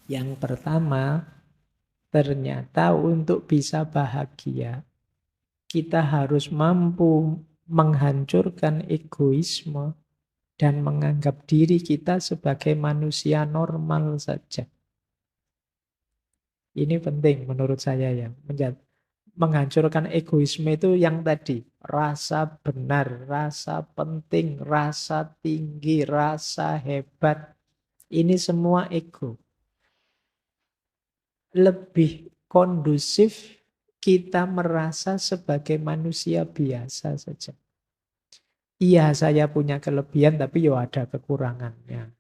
Yang pertama, ternyata untuk bisa bahagia, kita harus mampu menghancurkan egoisme dan menganggap diri kita sebagai manusia normal saja. Ini penting menurut saya ya. Menghancurkan egoisme itu yang tadi. Rasa benar, rasa penting, rasa tinggi, rasa hebat. Ini semua ego. Lebih kondusif kita merasa sebagai manusia biasa saja. Iya, saya punya kelebihan, tapi ya ada kekurangannya.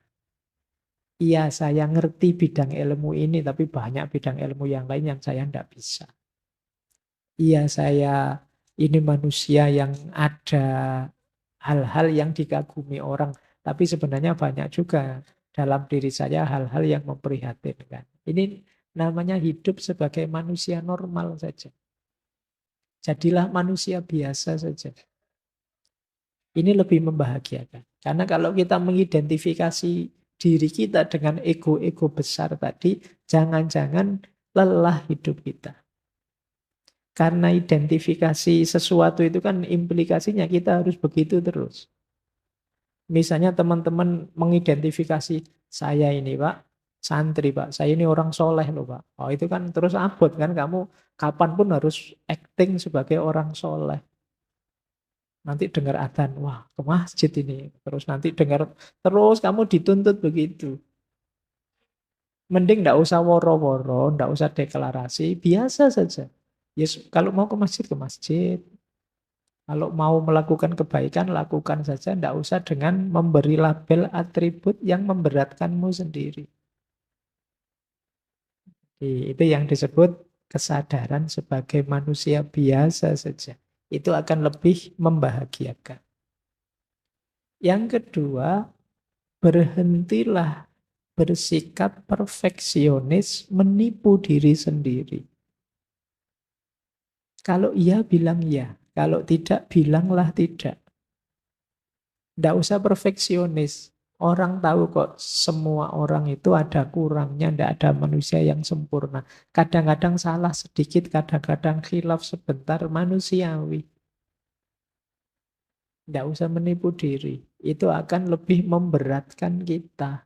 Iya, saya ngerti bidang ilmu ini, tapi banyak bidang ilmu yang lain yang saya tidak bisa. Iya, saya ini manusia yang ada hal-hal yang dikagumi orang, tapi sebenarnya banyak juga dalam diri saya hal-hal yang memprihatinkan. Ini namanya hidup sebagai manusia normal saja. Jadilah manusia biasa saja. Ini lebih membahagiakan. Karena kalau kita mengidentifikasi diri kita dengan ego-ego besar tadi, jangan-jangan lelah hidup kita. Karena identifikasi sesuatu itu kan implikasinya kita harus begitu terus. Misalnya teman-teman mengidentifikasi saya ini Pak, santri Pak, saya ini orang soleh loh Pak. Oh itu kan terus abot kan kamu kapanpun harus acting sebagai orang soleh. Nanti dengar adzan, wah ke masjid ini. Terus nanti dengar, terus kamu dituntut begitu. Mending nggak usah woro-woro, nggak usah deklarasi, biasa saja. Yes, kalau mau ke masjid, ke masjid. Kalau mau melakukan kebaikan, lakukan saja. Nggak usah dengan memberi label atribut yang memberatkanmu sendiri. Itu yang disebut kesadaran sebagai manusia biasa saja. Itu akan lebih membahagiakan. Yang kedua, berhentilah bersikap perfeksionis menipu diri sendiri. Kalau iya bilang iya, kalau tidak bilanglah tidak. Tidak usah perfeksionis. Orang tahu kok semua orang itu ada kurangnya, tidak ada manusia yang sempurna. Kadang-kadang salah sedikit, kadang-kadang khilaf sebentar, manusiawi. Tidak usah menipu diri. Itu akan lebih memberatkan kita.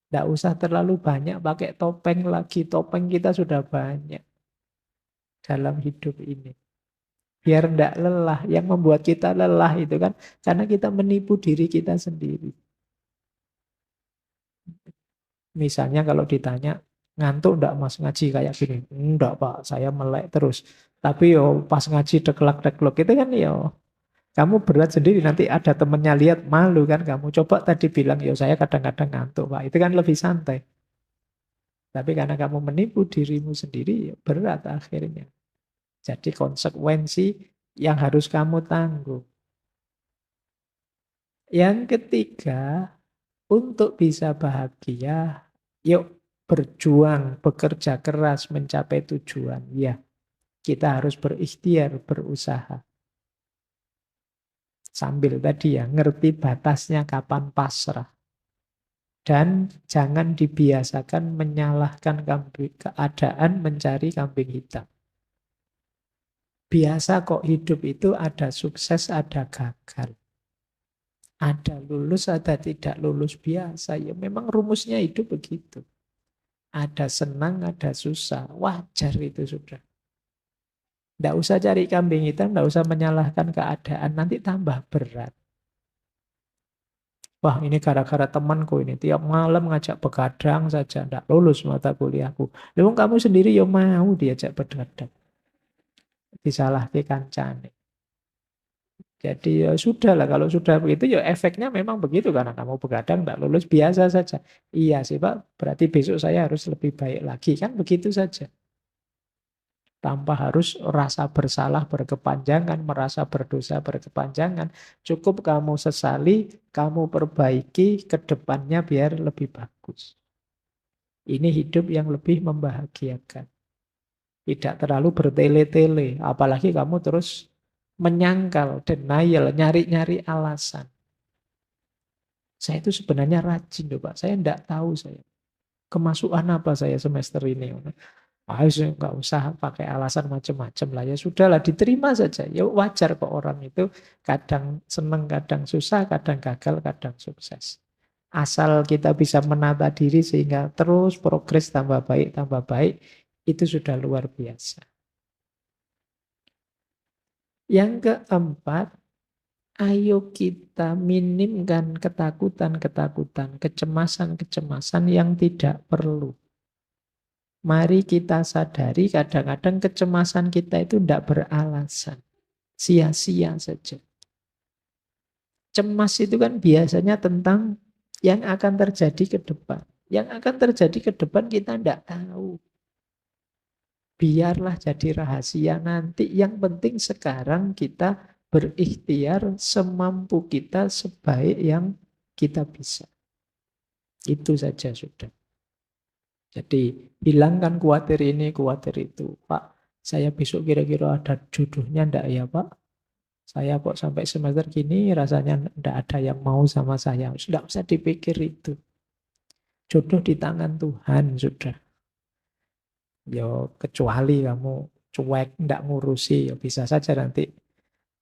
Tidak usah terlalu banyak pakai topeng lagi. Topeng kita sudah banyak dalam hidup ini. Biar tidak lelah. Yang membuat kita lelah itu kan karena kita menipu diri kita sendiri. Misalnya kalau ditanya, ngantuk enggak mas ngaji kayak gini? Enggak pak, saya melek terus. Tapi yo pas ngaji deklak-deklok itu kan yo kamu berat sendiri, nanti ada temennya lihat malu kan kamu. Coba tadi bilang yo saya kadang-kadang ngantuk pak, itu kan lebih santai. Tapi karena kamu menipu dirimu sendiri, ya berat akhirnya. Jadi konsekuensi yang harus kamu tanggung. Yang ketiga, untuk bisa bahagia, yuk berjuang, bekerja keras mencapai tujuan. Ya, kita harus berikhtiar, berusaha. Sambil tadi ya, ngerti batasnya kapan pasrah. Dan jangan dibiasakan menyalahkan keadaan mencari kambing hitam. Biasa kok hidup itu ada sukses, ada gagal. Ada lulus, ada tidak lulus biasa. Ya memang rumusnya hidup begitu. Ada senang, ada susah. Wajar itu sudah. Tidak usah cari kambing hitam, tidak usah menyalahkan keadaan. Nanti tambah berat. Wah ini gara-gara temanku ini. Tiap malam ngajak begadang saja. Tidak lulus mata kuliahku. Lalu kamu sendiri ya mau diajak begadang. Disalahkan kancane. Jadi ya sudah lah, kalau sudah begitu ya efeknya memang begitu karena kamu begadang tidak lulus biasa saja. Iya sih Pak, berarti besok saya harus lebih baik lagi kan begitu saja. Tanpa harus rasa bersalah berkepanjangan, merasa berdosa berkepanjangan. Cukup kamu sesali, kamu perbaiki ke depannya biar lebih bagus. Ini hidup yang lebih membahagiakan. Tidak terlalu bertele-tele, apalagi kamu terus menyangkal, denial, nyari-nyari alasan. Saya itu sebenarnya rajin loh Pak, saya tidak tahu saya. kemasukan apa saya semester ini? Ah, nggak usah pakai alasan macam-macam lah. Ya sudahlah, diterima saja. Ya wajar kok orang itu kadang seneng, kadang susah, kadang gagal, kadang sukses. Asal kita bisa menata diri sehingga terus progres tambah baik, itu sudah luar biasa. Yang keempat, ayo kita minimkan ketakutan-ketakutan, kecemasan-kecemasan yang tidak perlu. Mari kita sadari kadang-kadang kecemasan kita itu tidak beralasan. Sia-sia saja. Cemas itu kan biasanya tentang yang akan terjadi ke depan. Yang akan terjadi ke depan kita tidak tahu. Biarlah jadi rahasia nanti. Yang penting sekarang kita berikhtiar semampu kita sebaik yang kita bisa. Itu saja sudah. Jadi hilangkan khawatir ini, khawatir itu. Pak, saya besok kira-kira ada jodohnya enggak ya Pak? Saya kok sampai semester gini rasanya enggak ada yang mau sama saya. Sudah usah dipikir itu. Jodoh di tangan Tuhan sudah. Ya kecuali kamu cuek, enggak ngurusi, ya bisa saja nanti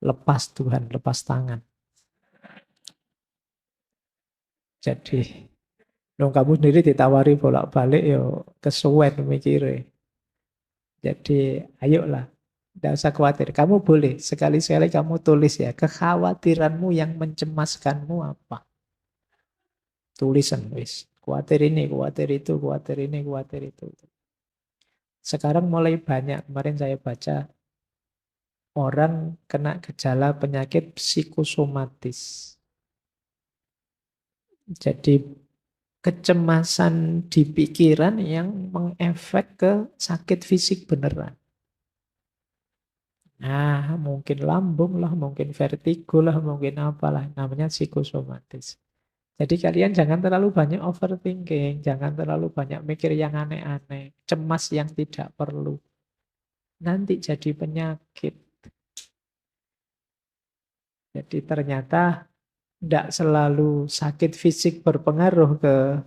lepas Tuhan, lepas tangan. Jadi, dong kamu sendiri ditawari bolak-balik ya kesuwen mikirnya. Jadi, ayolah. Tidak usah khawatir. Kamu boleh sekali-sekali kamu tulis ya, kekhawatiranmu yang mencemaskanmu apa? Tulisan wis. Khawatir ini, khawatir itu, khawatir ini, khawatir itu. Sekarang mulai banyak. Kemarin saya baca orang kena gejala penyakit psikosomatis. Jadi kecemasan di pikiran yang mengefek ke sakit fisik beneran. Nah, mungkin lambung lah, mungkin vertigo lah, mungkin apalah. Namanya psikosomatis. Jadi kalian jangan terlalu banyak overthinking, jangan terlalu banyak mikir yang aneh-aneh, cemas yang tidak perlu. Nanti jadi penyakit. Jadi ternyata tidak selalu sakit fisik berpengaruh ke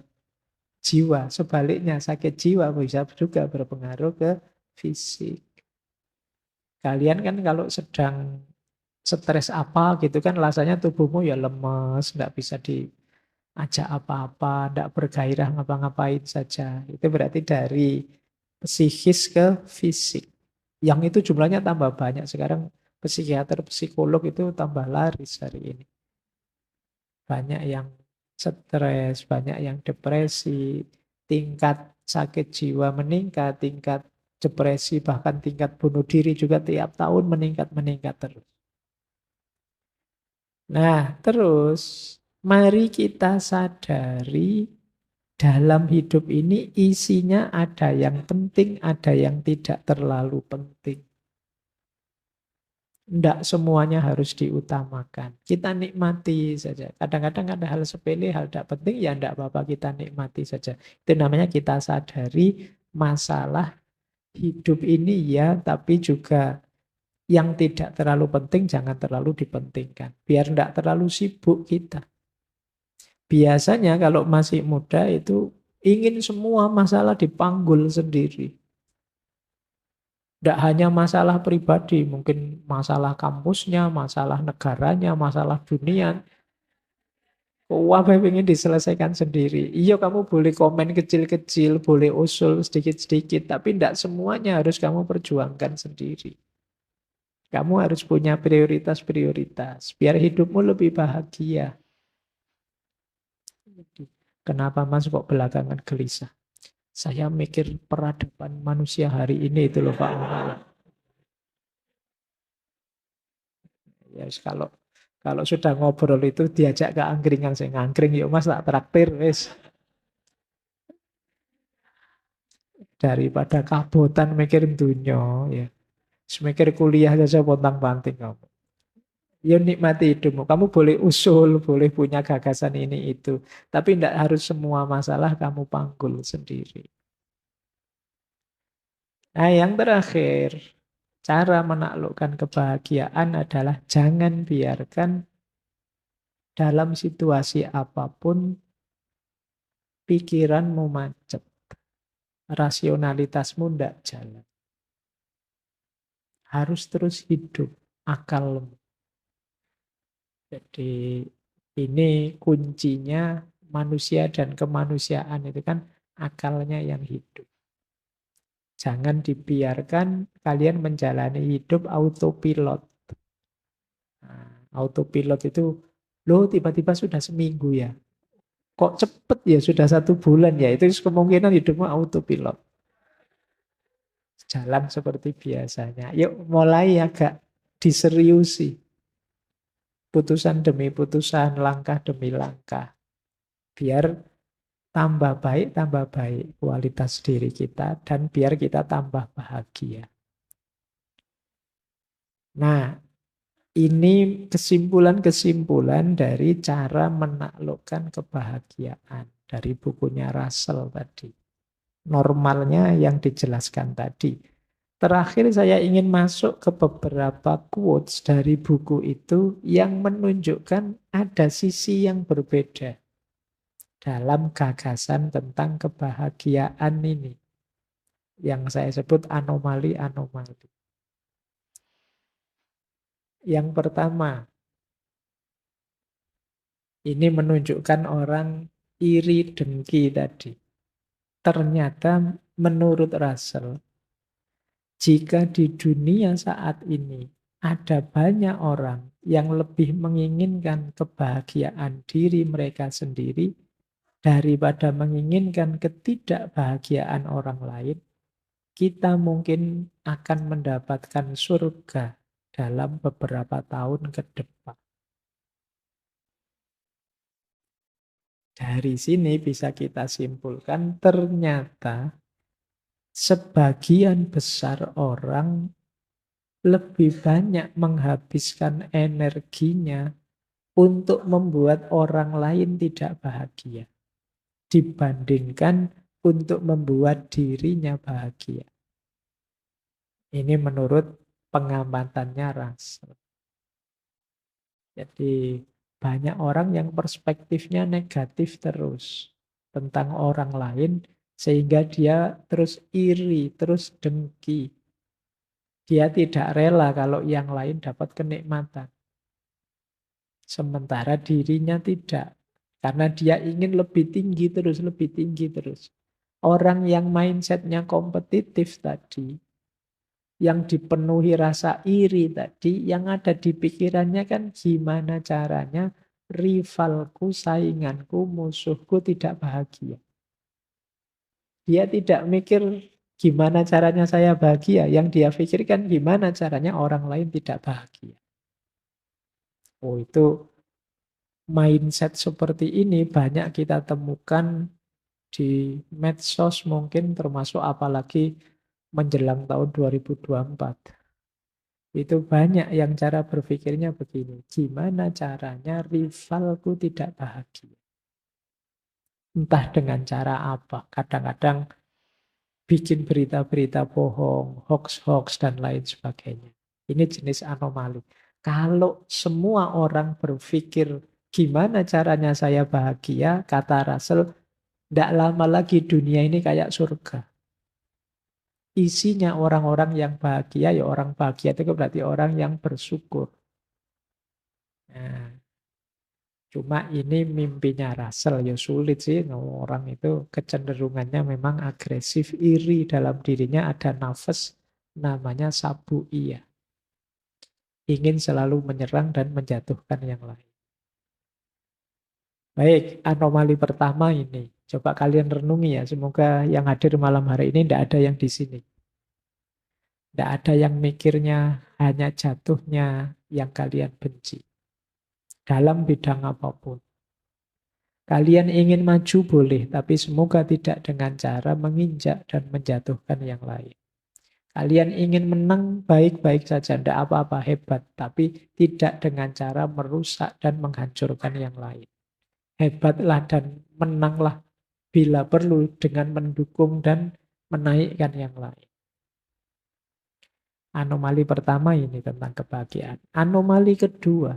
jiwa. Sebaliknya sakit jiwa bisa juga berpengaruh ke fisik. Kalian kan kalau sedang stres apa gitu kan rasanya tubuhmu ya lemes, nggak bisa diajak apa-apa, nggak bergairah ngapa-ngapain saja. Itu berarti dari psikis ke fisik. Yang itu jumlahnya tambah banyak. Sekarang psikiater, psikolog itu tambah laris hari ini. Banyak yang stres, banyak yang depresi, tingkat sakit jiwa meningkat, tingkat depresi, bahkan tingkat bunuh diri juga tiap tahun meningkat terus. Nah, terus mari kita sadari dalam hidup ini isinya ada yang penting, ada yang tidak terlalu penting. Tidak semuanya harus diutamakan. Kita nikmati saja. Kadang-kadang ada hal sepele, hal tidak penting, ya tidak apa-apa kita nikmati saja. Itu namanya kita sadari masalah hidup ini ya, tapi juga yang tidak terlalu penting jangan terlalu dipentingkan. Biar tidak terlalu sibuk kita. Biasanya kalau masih muda itu ingin semua masalah dipanggul sendiri. Tidak hanya masalah pribadi, mungkin masalah kampusnya, masalah negaranya, masalah dunia. Wah, ingin diselesaikan sendiri. Iya, kamu boleh komen kecil-kecil, boleh usul sedikit-sedikit, tapi tidak semuanya harus kamu perjuangkan sendiri. Kamu harus punya prioritas-prioritas, biar hidupmu lebih bahagia. Kenapa Mas kok belakangan gelisah? Saya mikir peradaban manusia hari ini itu loh Pak. Ya, kalau sudah ngobrol itu diajak ke angkringan, saya ngangkring yuk Mas tak traktir wis. Daripada kabotan mikir dunia ya. Semikir kuliah saja pontang-panting kamu. Ya nikmati hidupmu. Kamu boleh usul, boleh punya gagasan ini itu. Tapi tidak harus semua masalah kamu panggul sendiri. Nah yang terakhir, cara menaklukkan kebahagiaan adalah jangan biarkan dalam situasi apapun pikiranmu macet. rasionalitasmu tidak jalan. Harus terus hidup akalmu. Jadi ini kuncinya manusia dan kemanusiaan itu kan akalnya yang hidup. Jangan dibiarkan kalian menjalani hidup autopilot. Nah, autopilot itu, loh tiba-tiba sudah seminggu ya. Kok cepet ya sudah 1 bulan ya. Itu kemungkinan hidupmu autopilot. Jalan seperti biasanya. Yuk mulai agak diseriusi. Putusan demi putusan, langkah demi langkah. Biar tambah baik kualitas diri kita, dan biar kita tambah bahagia. Nah, ini kesimpulan-kesimpulan dari cara menaklukkan kebahagiaan. Dari bukunya Russell tadi. Normalnya yang dijelaskan tadi. Terakhir saya ingin masuk ke beberapa quotes dari buku itu yang menunjukkan ada sisi yang berbeda dalam gagasan tentang kebahagiaan ini. Yang saya sebut anomali-anomali. Yang pertama, ini menunjukkan orang iri dengki tadi. Ternyata menurut Russell, jika di dunia saat ini ada banyak orang yang lebih menginginkan kebahagiaan diri mereka sendiri daripada menginginkan ketidakbahagiaan orang lain, kita mungkin akan mendapatkan surga dalam beberapa tahun ke depan. Dari sini bisa kita simpulkan ternyata sebagian besar orang lebih banyak menghabiskan energinya untuk membuat orang lain tidak bahagia dibandingkan untuk membuat dirinya bahagia. Ini menurut pengamatannya Russell. Jadi banyak orang yang perspektifnya negatif terus tentang orang lain, sehingga dia terus iri, terus dengki. Dia tidak rela kalau yang lain dapat kenikmatan. Sementara dirinya tidak. Karena dia ingin lebih tinggi terus, lebih tinggi terus. Orang yang mindsetnya kompetitif tadi, yang dipenuhi rasa iri tadi, yang ada di pikirannya kan gimana caranya rivalku, sainganku, musuhku tidak bahagia. Dia tidak mikir gimana caranya saya bahagia. Yang dia pikirkan gimana caranya orang lain tidak bahagia. Oh, itu mindset seperti ini banyak kita temukan di medsos mungkin, termasuk apalagi menjelang tahun 2024. Itu banyak yang cara berpikirnya begini. Gimana caranya rivalku tidak bahagia? Entah dengan cara apa. Kadang-kadang bikin berita-berita bohong, hoax-hoax, dan lain sebagainya. Ini jenis anomali. Kalau semua orang berpikir gimana caranya saya bahagia, kata Russell, tidak lama lagi dunia ini kayak surga. Isinya orang-orang yang bahagia, ya orang bahagia itu berarti orang yang bersyukur. Nah, cuma ini mimpinya Russell, ya sulit sih. Orang itu kecenderungannya memang agresif, iri dalam dirinya, ada nafas namanya sabu iya. Ingin selalu menyerang dan menjatuhkan yang lain. Baik, anomali pertama ini. Coba kalian renungi ya, semoga yang hadir malam hari ini tidak ada yang di sini. Tidak ada yang mikirnya hanya jatuhnya yang kalian benci. Dalam bidang apapun. Kalian ingin maju boleh, tapi semoga tidak dengan cara menginjak dan menjatuhkan yang lain. Kalian ingin menang baik-baik saja, tidak apa-apa, hebat. Tapi tidak dengan cara merusak dan menghancurkan yang lain. Hebatlah dan menanglah bila perlu dengan mendukung dan menaikkan yang lain. Anomali pertama ini tentang kebahagiaan. Anomali kedua,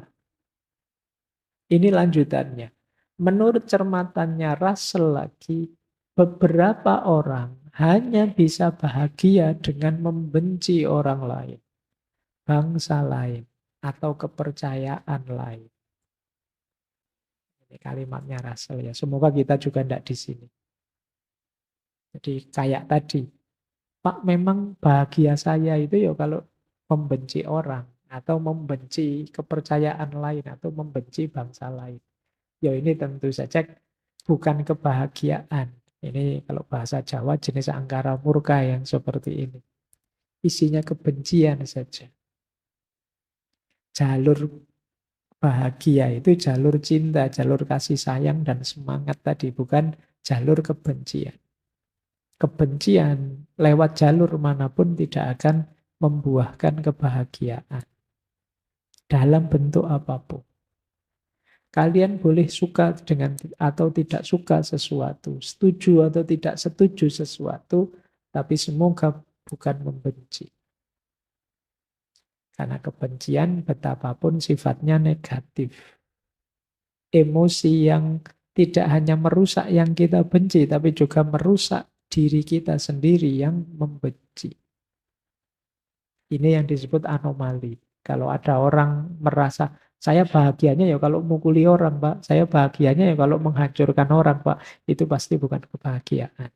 ini lanjutannya. Menurut cermatannya Russell lagi, beberapa orang hanya bisa bahagia dengan membenci orang lain, bangsa lain, atau kepercayaan lain. Ini kalimatnya Russell ya. Semoga kita juga tidak di sini. Jadi kayak tadi, Pak, memang bahagia saya itu ya kalau membenci orang atau membenci kepercayaan lain atau membenci bangsa lain. Ya ini tentu saja bukan kebahagiaan. Ini kalau bahasa Jawa jenis angkara murka yang seperti ini. Isinya kebencian saja. Jalur bahagia itu jalur cinta, jalur kasih sayang dan semangat tadi, bukan jalur kebencian. Kebencian lewat jalur manapun tidak akan membuahkan kebahagiaan dalam bentuk apapun. Kalian boleh suka dengan atau tidak suka sesuatu, setuju atau tidak setuju sesuatu, tapi semoga bukan membenci. Karena kebencian betapapun sifatnya negatif. Emosi yang tidak hanya merusak yang kita benci, tapi juga merusak diri kita sendiri yang membenci. Ini yang disebut anomali. Kalau ada orang merasa, saya bahagianya ya kalau mukuli orang, Pak. Saya bahagianya ya kalau menghancurkan orang, Pak. Itu pasti bukan kebahagiaan.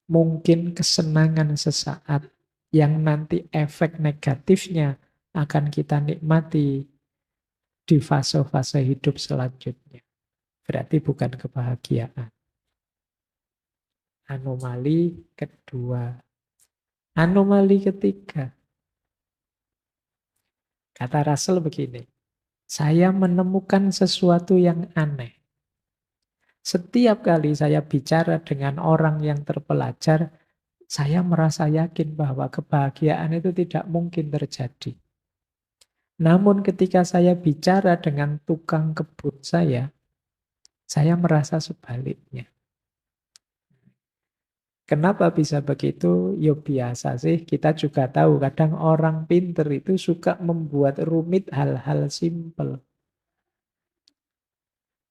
Mungkin kesenangan sesaat yang nanti efek negatifnya akan kita nikmati di fase-fase hidup selanjutnya. Berarti bukan kebahagiaan. Anomali kedua. Anomali ketiga. Kata Russell begini, saya menemukan sesuatu yang aneh. Setiap kali saya bicara dengan orang yang terpelajar, saya merasa yakin bahwa kebahagiaan itu tidak mungkin terjadi. Namun ketika saya bicara dengan tukang kebun saya merasa sebaliknya. Kenapa bisa begitu? Ya biasa sih, kita juga tahu kadang orang pinter itu suka membuat rumit hal-hal simpel.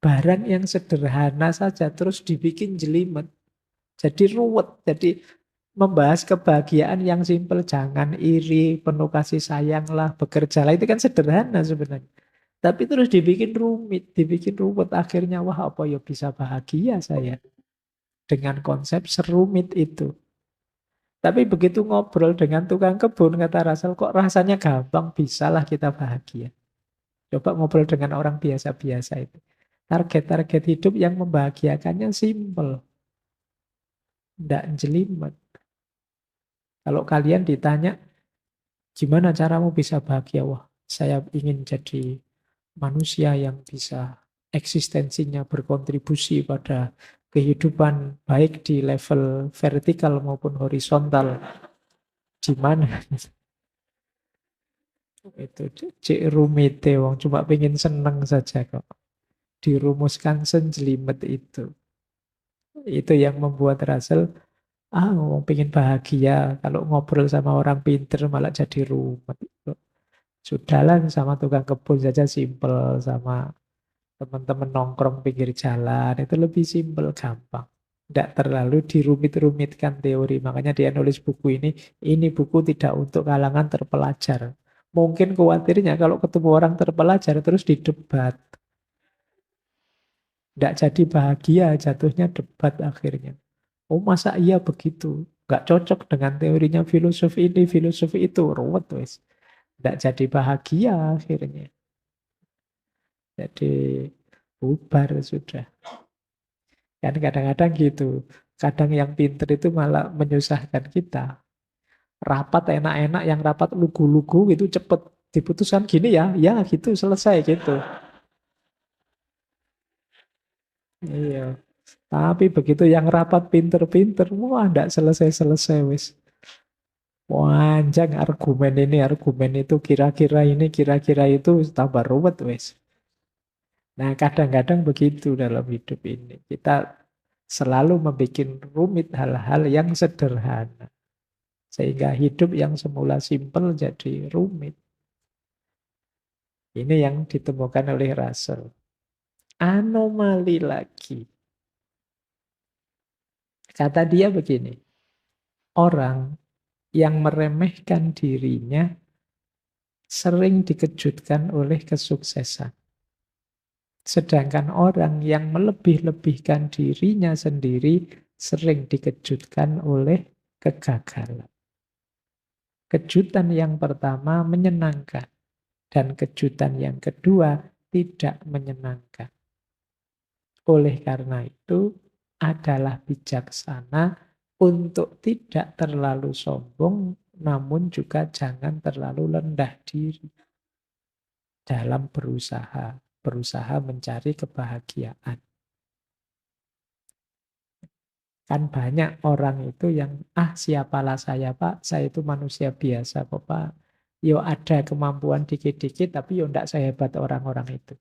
Barang yang sederhana saja terus dibikin jelimet. Jadi ruwet, jadi membahas kebahagiaan yang simpel. Jangan iri, penuh kasih sayang lah, bekerjalah. Itu kan sederhana sebenarnya. Tapi terus dibikin rumit, dibikin ruwet. Akhirnya wah apa ya bisa bahagia saya dengan konsep serumit itu. Tapi begitu ngobrol dengan tukang kebun, kata Russell, kok rasanya gampang, bisalah kita bahagia. Coba ngobrol dengan orang biasa-biasa itu. Target-target hidup yang membahagiakannya simple. Tidak jelimet. Kalau kalian ditanya, gimana caramu bisa bahagia? Wah, saya ingin jadi manusia yang bisa eksistensinya berkontribusi pada kehidupan baik di level vertikal maupun horizontal. Di mana? Itu cek rumit wong cuma pengen seneng saja kok. Dirumuskan senjelimet itu. Itu yang membuat Russell, ngomong pengen bahagia. Kalau ngobrol sama orang pinter malah jadi rumit. Sudahlah sama tukang kebun saja simpel. Sama teman-teman nongkrong pinggir jalan. Itu lebih simpel, gampang. Tidak terlalu dirumit-rumitkan teori. Makanya dia nulis buku ini. Ini buku tidak untuk kalangan terpelajar. Mungkin khawatirnya kalau ketemu orang terpelajar terus didebat. Tidak jadi bahagia, jatuhnya debat akhirnya. Oh masa iya begitu? Nggak cocok dengan teorinya filosofi ini, filosofi itu. Ruwet wes. Tidak jadi bahagia akhirnya. Jadi bubar sudah. Kan kadang-kadang gitu. Kadang yang pinter itu malah menyusahkan kita. Rapat enak-enak, yang rapat lugu-lugu itu cepet diputuskan gini ya, ya gitu selesai gitu. Iya. Tapi begitu yang rapat pinter-pinter, wah ndak selesai-selesai wis. Panjang argumen ini, argumen itu, kira-kira ini, kira-kira itu, tambah ruwet wis. Nah kadang-kadang begitu dalam hidup ini. Kita selalu membuat rumit hal-hal yang sederhana. Sehingga hidup yang semula simpel jadi rumit. Ini yang ditemukan oleh Russell. Anomali lagi. Kata dia begini, orang yang meremehkan dirinya sering dikejutkan oleh kesuksesan. Sedangkan orang yang melebih-lebihkan dirinya sendiri sering dikejutkan oleh kegagalan. Kejutan yang pertama menyenangkan, dan kejutan yang kedua tidak menyenangkan. Oleh karena itu, adalah bijaksana untuk tidak terlalu sombong, namun juga jangan terlalu rendah diri dalam berusaha mencari kebahagiaan. Kan banyak orang itu yang, siapalah saya Pak, saya itu manusia biasa kok Pak. Yo ada kemampuan dikit-dikit, tapi yo enggak sehebat orang-orang itu.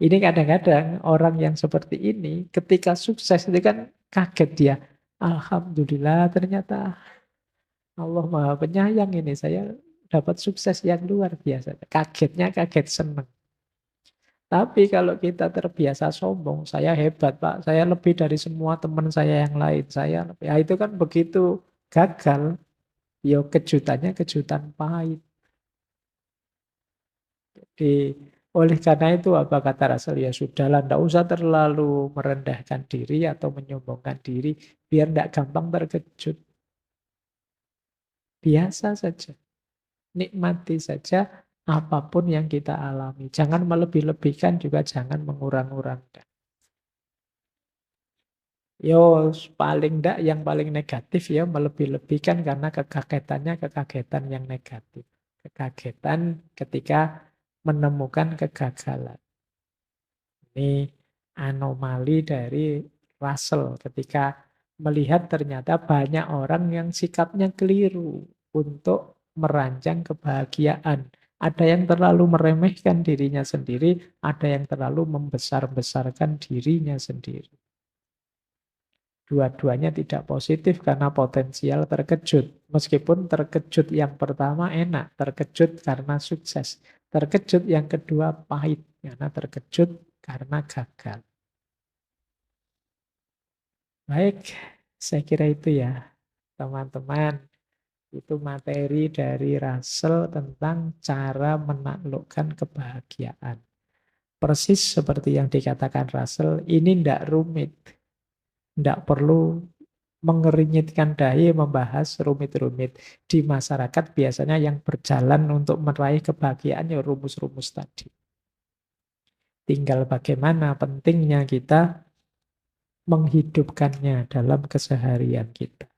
Ini kadang-kadang orang yang seperti ini, ketika sukses itu kan kaget dia. Alhamdulillah ternyata Allah Maha Penyayang ini, saya dapat sukses yang luar biasa. Kagetnya kaget senang. Tapi kalau kita terbiasa sombong, saya hebat Pak, saya lebih dari semua teman saya yang lain. Ya itu kan begitu gagal, ya kejutannya kejutan pahit. Jadi oleh karena itu apa kata Rasul? Ya sudahlah, tidak usah terlalu merendahkan diri atau menyombongkan diri, biar tidak gampang terkejut. Biasa saja, nikmati saja apapun yang kita alami. Jangan melebih-lebihkan, juga jangan mengurang-urangkan. Yo, paling enggak yang paling negatif ya melebih-lebihkan karena kekagetannya kekagetan yang negatif. Kekagetan ketika menemukan kegagalan. Ini anomali dari Russell ketika melihat ternyata banyak orang yang sikapnya keliru untuk merancang kebahagiaan. Ada yang terlalu meremehkan dirinya sendiri, ada yang terlalu membesar-besarkan dirinya sendiri. Dua-duanya tidak positif karena potensial terkejut. Meskipun terkejut yang pertama enak, terkejut karena sukses. Terkejut yang kedua pahit, karena terkejut karena gagal. Baik, saya kira itu ya, teman-teman. Itu materi dari Russell tentang cara menaklukkan kebahagiaan. Persis seperti yang dikatakan Russell, ini tidak rumit. Tidak perlu mengerinyitkan dahi membahas rumit-rumit. Di masyarakat biasanya yang berjalan untuk meraih kebahagiaan ya rumus-rumus tadi. Tinggal bagaimana pentingnya kita menghidupkannya dalam keseharian kita.